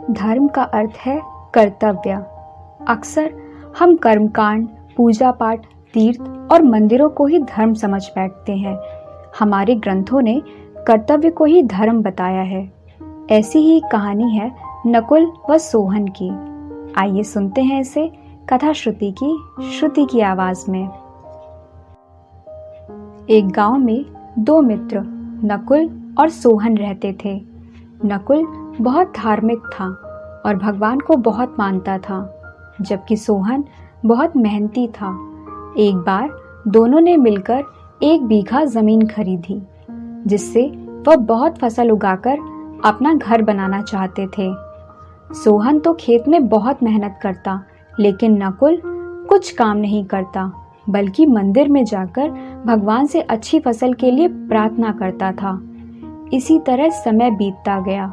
धर्म का अर्थ है कर्तव्य। अक्सर हम कर्मकांड, पूजा पाठ, तीर्थ और मंदिरों को ही धर्म समझ बैठते हैं। हमारे ग्रंथों ने कर्तव्य को ही धर्म बताया है। ऐसी ही एक कहानी है नकुल व सोहन की। आइए सुनते हैं इसे कथा श्रुति की आवाज में। एक गांव में दो मित्र नकुल और सोहन रहते थे। नकुल बहुत धार्मिक था और भगवान को बहुत मानता था, जबकि सोहन बहुत मेहनती था। एक बार दोनों ने मिलकर 1 बीघा जमीन खरीदी, जिससे वह बहुत फसल उगाकर अपना घर बनाना चाहते थे। सोहन तो खेत में बहुत मेहनत करता, लेकिन नकुल कुछ काम नहीं करता, बल्कि मंदिर में जाकर भगवान से अच्छी फसल के लिए प्रार्थना करता था। इसी तरह समय बीतता गया।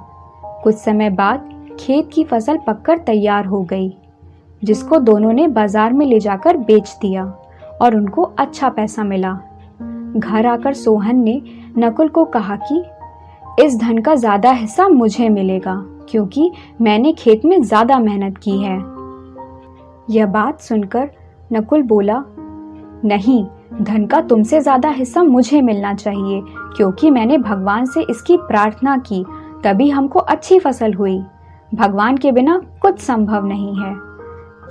कुछ समय बाद खेत की फसल पककर तैयार हो गई, जिसको दोनों ने बाजार में ले जाकर बेच दिया और उनको अच्छा पैसा मिला। घर आकर सोहन ने नकुल को कहा कि इस धन का ज्यादा हिस्सा मुझे मिलेगा, क्योंकि मैंने खेत में ज्यादा मेहनत की है। यह बात सुनकर नकुल बोला, नहीं, धन का तुमसे ज्यादा हिस्सा मुझे मिलना चाहिए, क्योंकि मैंने भगवान से इसकी प्रार्थना की, तभी हमको अच्छी फसल हुई। भगवान के बिना कुछ संभव नहीं है।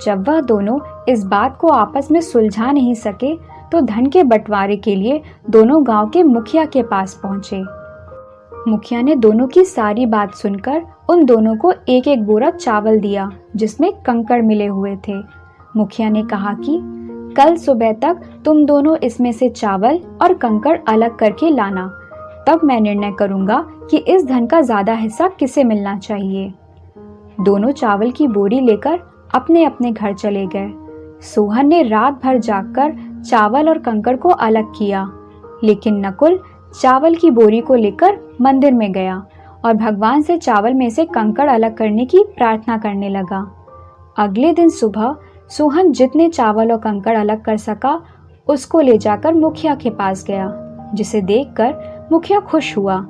जब वह दोनों इस बात को आपस में सुलझा नहीं सके, तो धन के बंटवारे के लिए दोनों गांव के मुखिया के पास पहुंचे। मुखिया ने दोनों की सारी बात सुनकर उन दोनों को 1-1 बोरा चावल दिया, जिसमें कंकड़ मिले हुए थे। मुखिया ने कहा कि कल सुबह तक तुम दोनों इसमें से चावल और कंकड़ अलग करके लाना, तब मैं निर्णय करूंगा कि इस धन का ज्यादा हिस्सा किसे मिलना चाहिए। दोनों चावल की बोरी लेकर अपने अपने घर चले गए। सोहन ने रात भर जागकर चावल और कंकड़ को अलग किया, लेकिन नकुल चावल की बोरी को लेकर मंदिर में गया और भगवान से चावल में से कंकड़ अलग करने की प्रार्थना करने लगा। अगले दिन सुबह सोहन जितने चावल और कंकड़ अलग कर सका, उसको ले जाकर मुखिया के पास गया, जिसे देखकर मुखिया खुश हुआ।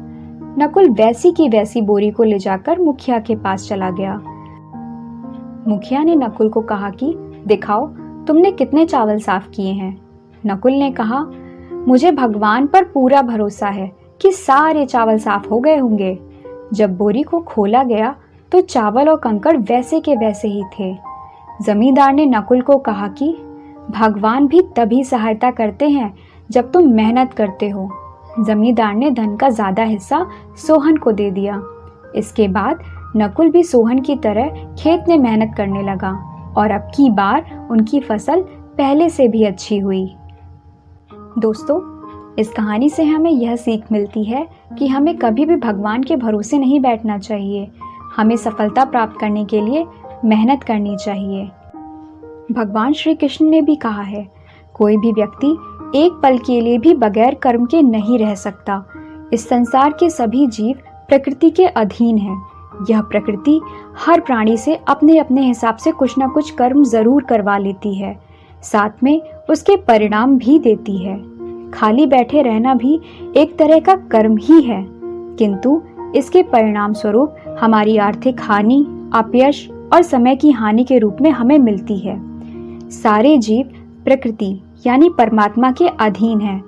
नकुल वैसी की वैसी बोरी को ले जाकर मुखिया के पास चला गया। मुखिया ने नकुल को कहा कि दिखाओ तुमने कितने चावल साफ किए हैं। नकुल ने कहा, मुझे भगवान पर पूरा भरोसा है कि सारे चावल साफ हो गए होंगे। जब बोरी को खोला गया तो चावल और कंकड़ वैसे के वैसे ही थे। जमींदार ने नकुल को कहा कि भगवान भी तभी सहायता करते हैं जब तुम मेहनत करते हो। जमींदार ने धन का ज्यादा हिस्सा सोहन को दे दिया। इसके बाद नकुल भी सोहन की तरह खेत में मेहनत करने लगा और अब की बार उनकी फसल पहले से भी अच्छी हुई। दोस्तों, इस कहानी से हमें यह सीख मिलती है कि हमें कभी भी भगवान के भरोसे नहीं बैठना चाहिए। हमें सफलता प्राप्त करने के लिए मेहनत करनी चाहिए। भगवान श्री कृष्ण ने भी कहा है, कोई भी व्यक्ति एक पल के लिए भी बगैर कर्म के नहीं रह सकता। इस संसार के सभी जीव प्रकृति के अधीन हैं। यह प्रकृति हर प्राणी से अपने अपने हिसाब से कुछ न कुछ कर्म जरूर करवा लेती है, साथ में उसके परिणाम भी देती है। खाली बैठे रहना भी एक तरह का कर्म ही है, किंतु इसके परिणाम स्वरूप हमारी आर्थिक हानि, अपयश और समय की हानि के रूप में हमें मिलती है। सारे जीव प्रकृति यानी परमात्मा के अधीन हैं।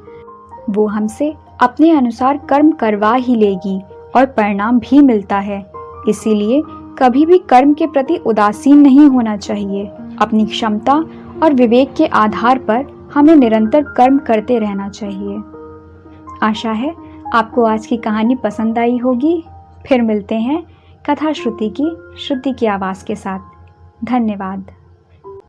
वो हमसे अपने अनुसार कर्म करवा ही लेगी और परिणाम भी मिलता है। इसीलिए कभी भी कर्म के प्रति उदासीन नहीं होना चाहिए। अपनी क्षमता और विवेक के आधार पर हमें निरंतर कर्म करते रहना चाहिए। आशा है आपको आज की कहानी पसंद आई होगी। फिर मिलते हैं कथा श्रुति की आवाज़ के साथ। धन्यवाद।